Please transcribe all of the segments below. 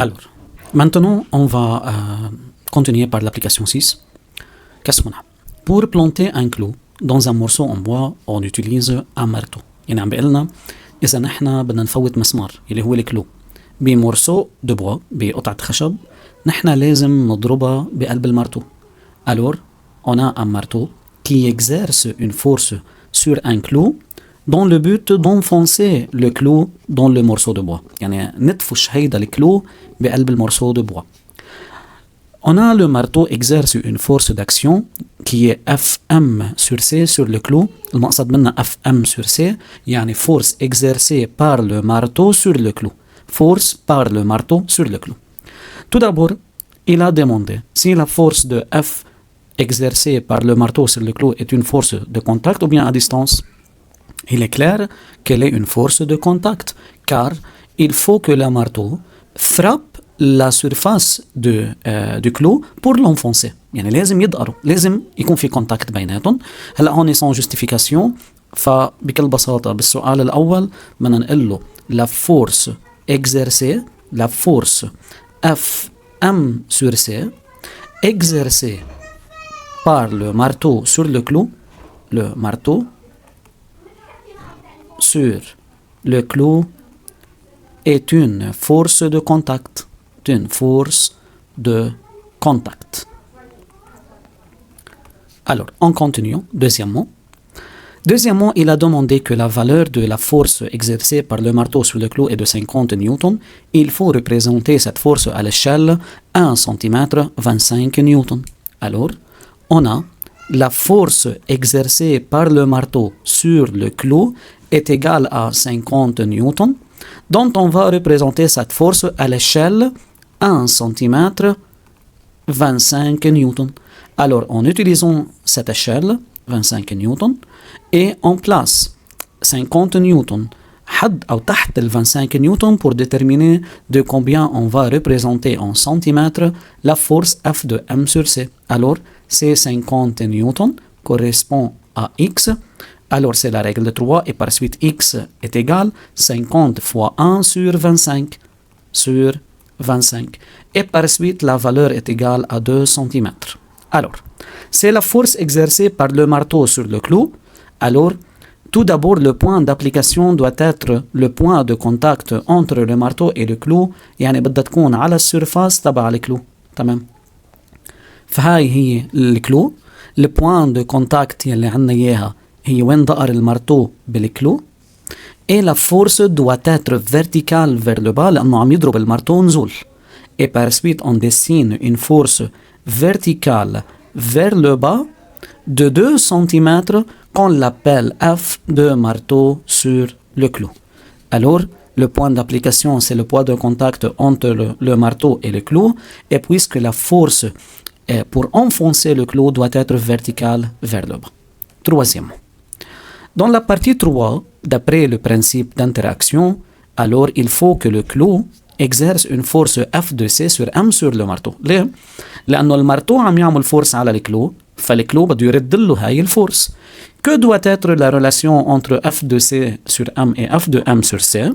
Alors, maintenant, on va continuer par l'application 6. Qu'est-ce qu'on a? Pour planter un clou dans un morceau en bois, on utilise un marteau. يعني عم بيقلنا إذا نحن بدنا نفوت مسمار اللي هو الكلو بمورسو دو بوا بقطعة خشب، نحن لازم نضربها بقلب المرتو. Alors, on a un marteau qui exerce une force sur un clou dans le but d'enfoncer le clou dans le morceau de bois. يعني نتفش هيدا الكلو بقلب المورسو de bois. On a le marteau exerce une force d'action qui est Fm sur C sur le clou. المقصد منها Fm sur C يعني force exercée par le marteau sur le clou. Force par le marteau sur le clou. Tout d'abord, il a demandé si la force de F exercée par le marteau sur le clou est une force de contact ou bien à distance. Il est clair qu'elle est une force de contact car il faut que le marteau frappe la surface du clou pour l'enfoncer. يعني لازم يدقروا، لازم يكون في contact بيناتهم. هلا هون sans justification، فبكل بساطة بالسؤال الأول بدنا نقول له la force exercée, la force Fm sur C exercée par le marteau sur le clou, le marteau sur le clou est une force de contact. Une force de contact. Alors, en continuant, Deuxièmement, il a demandé que la valeur de la force exercée par le marteau sur le clou est de 50 newtons. Il faut représenter cette force à l'échelle 1 cm 25 newtons. Alors, on a la force exercée par le marteau sur le clou est égale à 50 newtons, dont on va représenter cette force à l'échelle 1 cm 25 newtons. Alors, en utilisant cette échelle 25 newtons et on place 50 newtons حد أو تحت ال 25 newtons pour déterminer de combien on va représenter en centimètres la force F de M sur C. Alors, ces 50 newtons correspond à X. Alors, c'est la règle de 3 et par suite X est égal 50 fois 1 sur 25 sur 25. Et par suite, la valeur est égale à 2 cm. Alors, c'est la force exercée par le marteau sur le clou. Alors, tout d'abord, le point d'application doit être le point de contact entre le marteau et le clou. يعني بدها تكون على السيرفاس تبع الكلو. تمام. فهاي هي الكلو. Le point de contact يلي عنا إياها هي وين دقر المرتو بالكلو. Et la force doit être verticale vers le bas لأنه عم يضرب المرتو نزول. Et par suite, on dessine une force verticale vers le bas de 2 cm qu'on l'appelle F de marteau sur le clou. Alors, le point d'application, c'est le point de contact entre le marteau et le clou. Et puisque la force pour enfoncer le clou doit être verticale vers le bas. Troisièmement, dans la partie 3, d'après le principe d'interaction, alors il faut que le clou exerce une force F de C sur M sur le marteau. ليه؟ لأنه المرتو عم يعمل force على الكلو، فالكلو بده يرد له هاي الفورس. Que doit être la relation entre F de C sur M et F de M sur C?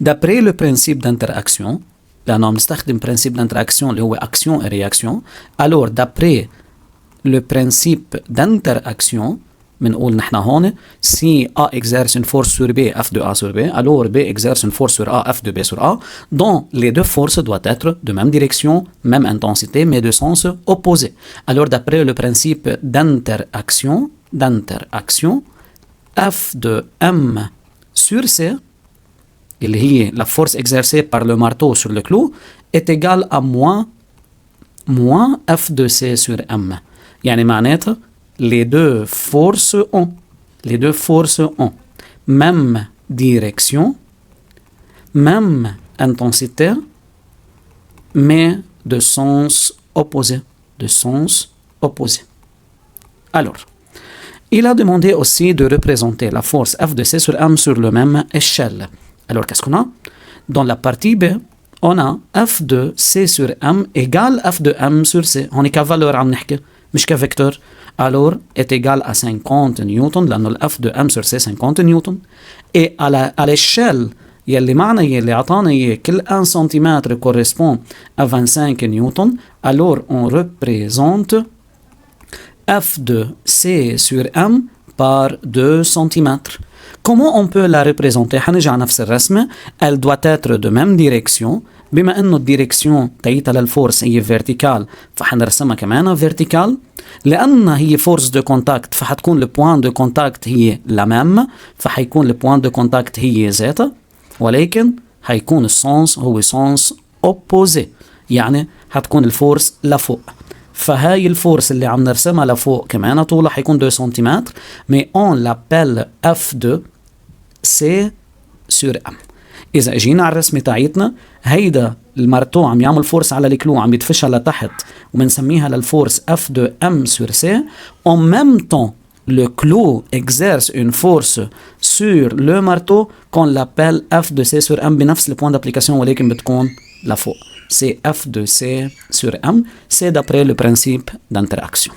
D'après le principe d'interaction, لأنه عم نستخدم principe d'interaction اللي هو action et réaction, alors d'après le principe d'interaction, بنقول نحن هون si A exerce une force sur B, F de A sur B, alors B exerce une force sur A, F de B sur A, dont les deux forces doivent être de même direction, même intensité, mais de sens opposé. Alors d'après le principe d'interaction, F de M sur C, اللي هي la force exercée par le marteau sur le clou, est égale à moins F de C sur M. يعني معناتها les deux forces ont même direction, même intensité, mais de sens opposé. Alors, il a demandé aussi de représenter la force F de C sur M sur la même échelle. Alors, qu'est-ce qu'on a? Dans la partie B, on a F de C sur M égale F de M sur C. On est qu'à valeur عم نحكي مش كفecteur. Alors est égal à 50 newtons لأنه F de M sur C 50 newtons. Et à l'échelle يلي معنا يلي عطانا إياه كل 1 cm correspond à 25 newtons, alors on représente F de C sur M par 2 cm. Comment on peut la représenter? حنجي على نفس الرسمة. Elle doit être de même direction. بما انه الديركسيون تاعيتها للفورس هي فيرتيكال فحنرسمها كمان فيرتيكال. لأنها هي فورس دو كونتاكت فحتكون البوان دو كونتاكت هي لا ميم، فحيكون البوان دو كونتاكت هي ذاتها، ولكن حيكون السونس هو سونس اوبوزي، يعني حتكون الفورس لفوق. فهاي الفورس اللي عم نرسمها لفوق كمان طولها حيكون 2 سنتيمتر، مي اون لابيل اف دو سي سور ام. إذا اجينا على الرسمة تاعيتنا هيدا المارتو عم يعمل فورس على الكلو عم يدفشها لتحت ومنسميها للفورس اف دو ام سور سي. En même temps le clou exerce une force sur le marteau qu'on l'appelle F de C sur M بنفس البوان d'application ولكن بتكون لفوق. C'est F de C sur M. C'est d'après le principe d'interaction.